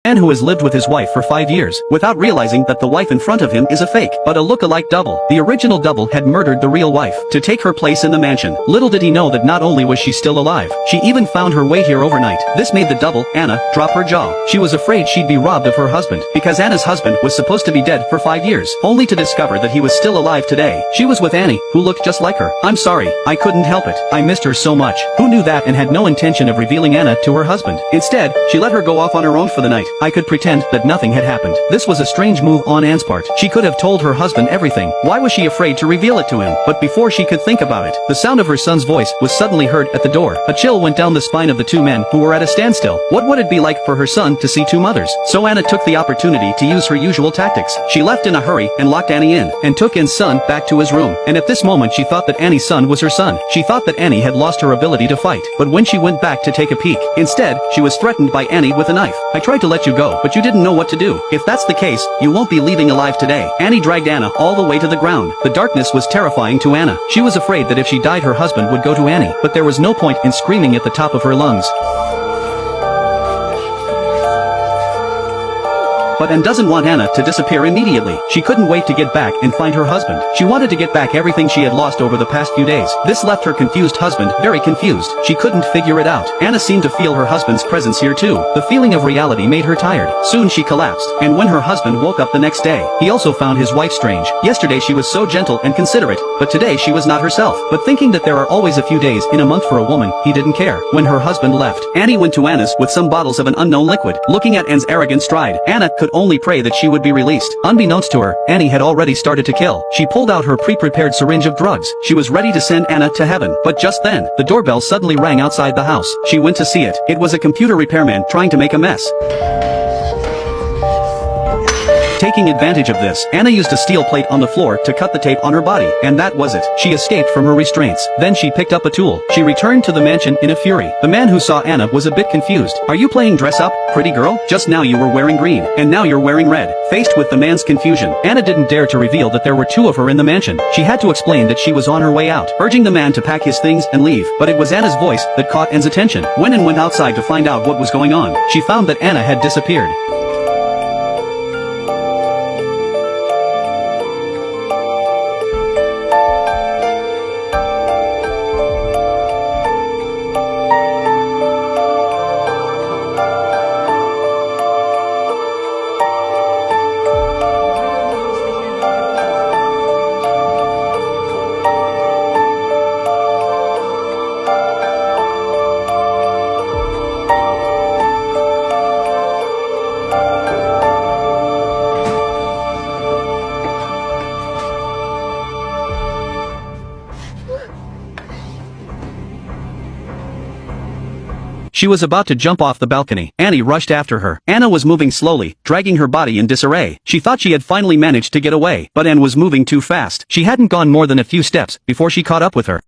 Man who has lived with his wife for 5 years, without realizing that the wife in front of him is a fake, but a look-alike double. The original double had murdered the real wife, to take her place in the mansion. Little did he know that not only was she still alive, she even found her way here overnight. This made the double, Anna, drop her jaw. She was afraid she'd be robbed of her husband, because Anna's husband was supposed to be dead for 5 years, only to discover that he was still alive today. She was with Annie, who looked just like her. "I'm sorry, I couldn't help it. I missed her so much." Who knew that and had no intention of revealing Anna to her husband. Instead, she let her go off on her own for the night. I could pretend that nothing had happened. This was a strange move on Anne's part. She could have told her husband everything. Why was she afraid to reveal it to him? But before she could think about it, the sound of her son's voice was suddenly heard at the door. A chill went down the spine of the two men who were at a standstill. What would it be like for her son to see two mothers? So Anna took the opportunity to use her usual tactics. She left in a hurry and locked Annie in, and took Anne's son back to his room. And at this moment she thought that Annie's son was her son. She thought that Annie had lost her ability to fight. But when she went back to take a peek, instead, she was threatened by Annie with a knife. "I tried to let you go, but you didn't know what to do. If that's the case, you won't be leaving alive today." Annie dragged Anna all the way to the ground. The darkness was terrifying to Anna. She was afraid that if she died her husband would go to Annie, but there was no point in screaming at the top of her lungs. But Anne doesn't want Anna to disappear immediately. She couldn't wait to get back and find her husband. She wanted to get back everything she had lost over the past few days. This left her confused husband very confused. She couldn't figure it out. Anna seemed to feel her husband's presence here too. The feeling of reality made her tired. Soon she collapsed, and when her husband woke up the next day, he also found his wife strange. Yesterday she was so gentle and considerate, but today she was not herself. But thinking that there are always a few days in a month for a woman, he didn't care. When her husband left, Annie went to Anna's with some bottles of an unknown liquid. Looking at Anne's arrogant stride, Anna could only pray that she would be released. Unbeknownst to her, Annie had already started to kill. She pulled out her pre-prepared syringe of drugs. She was ready to send Anna to heaven. But just then, the doorbell suddenly rang outside the house. She went to see it. It was a computer repairman trying to make a mess. Taking advantage of this, Anna used a steel plate on the floor to cut the tape on her body, and that was it. She escaped from her restraints. Then she picked up a tool. She returned to the mansion in a fury. The man who saw Anna was a bit confused. "Are you playing dress up, pretty girl? Just now you were wearing green, and now you're wearing red." Faced with the man's confusion, Anna didn't dare to reveal that there were two of her in the mansion. She had to explain that she was on her way out, urging the man to pack his things and leave. But it was Anna's voice that caught Anne's attention. When Anne went outside to find out what was going on, she found that Anna had disappeared. She was about to jump off the balcony. Annie rushed after her. Anna was moving slowly, dragging her body in disarray. She thought she had finally managed to get away, but Anne was moving too fast. She hadn't gone more than a few steps before she caught up with her.